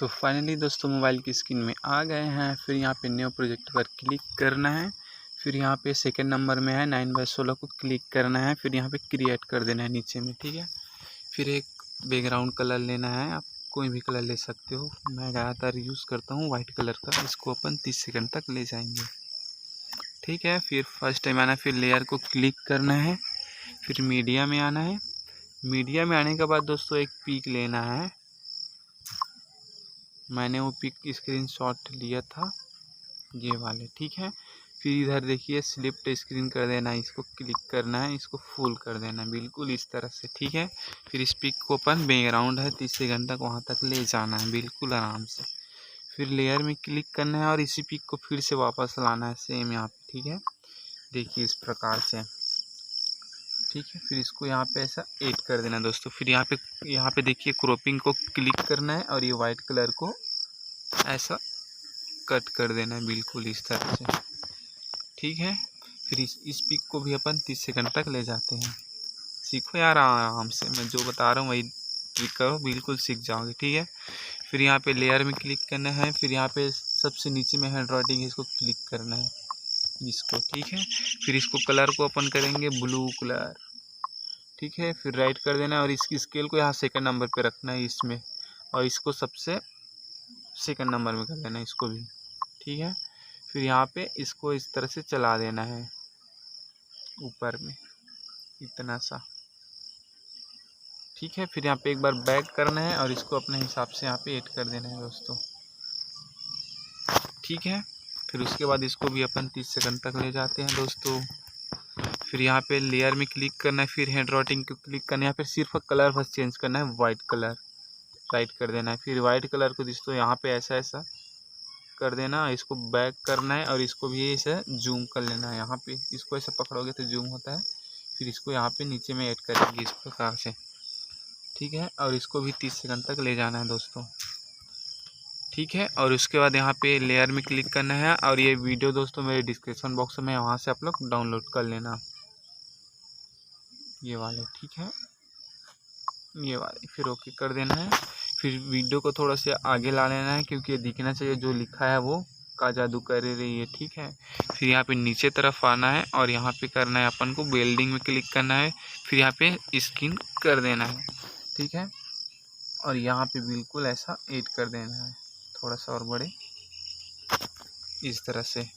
तो फाइनली दोस्तों मोबाइल की स्क्रीन में आ गए हैं। फिर यहाँ पे न्यू प्रोजेक्ट पर क्लिक करना है। फिर यहाँ पे सेकंड नंबर में है 9/16 को क्लिक करना है। फिर यहाँ पे क्रिएट कर देना है नीचे में, ठीक है। फिर एक बैकग्राउंड कलर लेना है, आप कोई भी कलर ले सकते हो। मैं ज़्यादातर यूज़ करता हूँ वाइट कलर का। इसको अपन 30 सेकंड तक ले जाएंगे, ठीक है। फिर फर्स्ट टाइम आना, फिर लेयर को क्लिक करना है। फिर मीडिया में आना है। मीडिया में आने के बाद दोस्तों एक पिक लेना है। मैंने वो पिक स्क्रीनशॉट लिया था, ये वाले, ठीक है। फिर इधर देखिए स्लिप्ट स्क्रीन कर देना है, इसको क्लिक करना है, इसको फुल कर देना है बिल्कुल इस तरह से, ठीक है। फिर इस पिक को अपन बैकग्राउंड है 30 सेकंड तक वहाँ तक ले जाना है बिल्कुल आराम से। फिर लेयर में क्लिक करना है और इसी पिक को फिर से वापस लाना है सेम यहाँ पे, ठीक है। देखिए इस प्रकार से, ठीक है। फिर इसको यहाँ पे ऐसा ऐड कर देना दोस्तों। फिर यहाँ पे देखिए क्रॉपिंग को क्लिक करना है और ये वाइट कलर को ऐसा कट कर देना है बिल्कुल इस तरह से, ठीक है। फिर इस पिक को भी अपन 30 सेकंड तक ले जाते हैं। सीखो यार आराम से, मैं जो बता रहा हूँ वही ट्रिक करो, बिल्कुल सीख जाओगे, ठीक है। फिर यहाँ पे लेयर में क्लिक करना है। फिर यहाँ पे सबसे नीचे में हैंड राइटिंग है, इसको क्लिक करना है इसको, ठीक है। फिर इसको कलर को अपन करेंगे ब्लू कलर, ठीक है। फिर राइट कर देना है और इसकी स्केल को यहाँ सेकंड नंबर पे रखना है इसमें, और इसको सबसे सेकंड नंबर में कर देना है इसको भी, ठीक है। फिर यहाँ पे इसको इस तरह से चला देना है ऊपर में इतना सा, ठीक है। फिर यहाँ पे एक बार बैक करना है और इसको अपने हिसाब से यहाँ पे ऐड कर देना है दोस्तों, ठीक है। फिर उसके बाद इसको भी अपन 30 सेकंड तक ले जाते हैं दोस्तों। फिर यहाँ पे लेयर में क्लिक करना है, फिर हैंड राइटिंग को क्लिक करना है। यहाँ पे सिर्फ कलर बस चेंज करना है, वाइट कलर राइट कर देना है। फिर वाइट कलर को दोस्तों यहाँ पे ऐसा ऐसा कर देना, इसको बैक करना है और इसको भी ऐसे जूम कर लेना है। यहाँ पे इसको ऐसे पकड़ोगे तो जूम होता है। फिर इसको यहाँ पे नीचे में ऐड करेंगे इस प्रकार से, ठीक है। और इसको भी 30 सेकंड तक ले जाना है दोस्तों, ठीक है। और उसके बाद यहाँ पे लेयर में क्लिक करना है और ये वीडियो दोस्तों मेरे डिस्क्रिप्शन बॉक्स में, वहाँ से आप लोग डाउनलोड कर लेना ये वाले, ठीक है, ये वाले। फिर ओके कर देना है। फिर वीडियो को थोड़ा सा आगे ला लेना है क्योंकि ये दिखना चाहिए जो लिखा है वो का जादू कर रही है, ठीक है। फिर यहाँ पे नीचे तरफ आना है और यहाँ पे करना है अपन को बिल्डिंग में क्लिक करना है। फिर यहाँ पे स्किन कर देना है, ठीक है। और यहाँ पे बिल्कुल ऐसा ऐड कर देना है, थोड़ा सा और बड़े इस तरह से,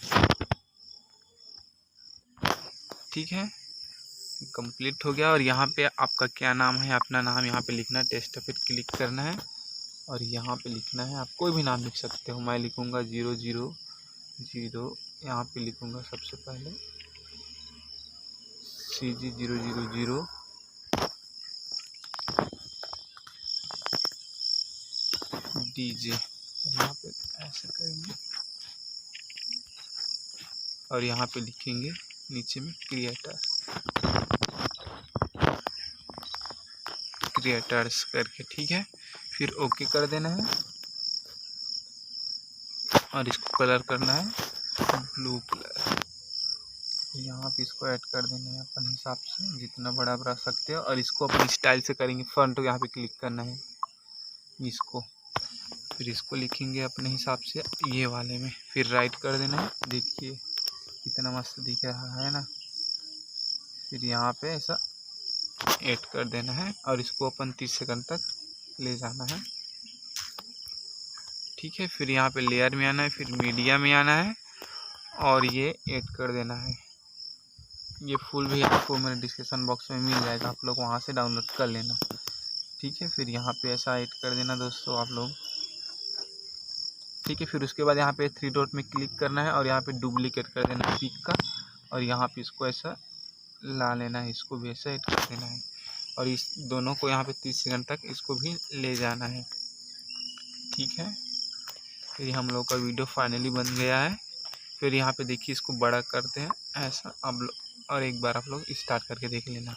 ठीक है। कंप्लीट हो गया। और यहाँ पे आपका क्या नाम है, अपना नाम यहाँ पे लिखना है, टेस्ट पे क्लिक करना है और यहाँ पे लिखना है, आप कोई भी नाम लिख सकते हो। मैं लिखूँगा 000, यहाँ पे लिखूँगा सबसे पहले CG000 DJ, यहाँ पे ऐसे करेंगे और यहाँ पे लिखेंगे नीचे में क्रिएटर्स करके, ठीक है। फिर ओके कर देना है और इसको कलर करना है ब्लू कलर। यहाँ पे इसको ऐड कर देना है अपन हिसाब से, जितना बड़ा रख सकते हो। और इसको अपन स्टाइल से करेंगे, फ्रंट यहाँ पे क्लिक करना है इसको। फिर इसको लिखेंगे अपने हिसाब से ये वाले में, फिर राइट कर देना है। देखिए कितना मस्त दिख रहा है ना। फिर यहाँ पे ऐसा ऐड कर देना है और इसको अपन 30 सेकंड तक ले जाना है, ठीक है। फिर यहाँ पे लेयर में आना है, फिर मीडिया में आना है और ये ऐड कर देना है। ये फुल भी आपको मेरे डिस्क्रिप्शन बॉक्स में मिल जाएगा, आप लोग वहाँ से डाउनलोड कर लेना, ठीक है। फिर यहाँ पे ऐसा ऐड कर देना दोस्तों आप लोग, ठीक है। फिर उसके बाद यहाँ पे 3 डॉट में क्लिक करना है और यहाँ पे डुप्लीकेट कर देना है पिक का और यहाँ पे इसको ऐसा ला लेना है, इसको भी ऐसा ऐड कर देना है और इस दोनों को यहाँ पे 30 सेकंड तक इसको भी ले जाना है, ठीक है। फिर हम लोग का वीडियो फाइनली बन गया है। फिर यहाँ पे देखिए इसको बड़ा करते हैं ऐसा आप लोग, और एक बार आप लोग स्टार्ट करके देख लेना।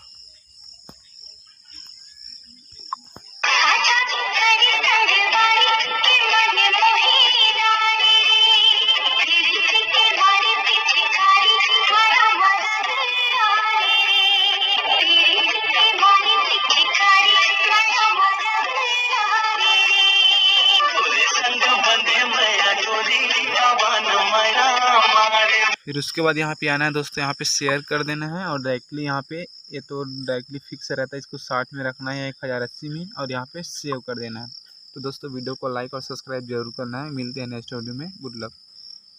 फिर उसके बाद यहाँ पे आना है दोस्तों, यहाँ पे शेयर कर देना है और डायरेक्टली यहाँ पे ये तो डायरेक्टली फिक्स रहता है, इसको 60 में रखना है 1080 में और यहाँ पे सेव कर देना है। तो दोस्तों वीडियो को लाइक और सब्सक्राइब जरूर करना है। मिलते हैं नेक्स्ट वीडियो में। Good luck.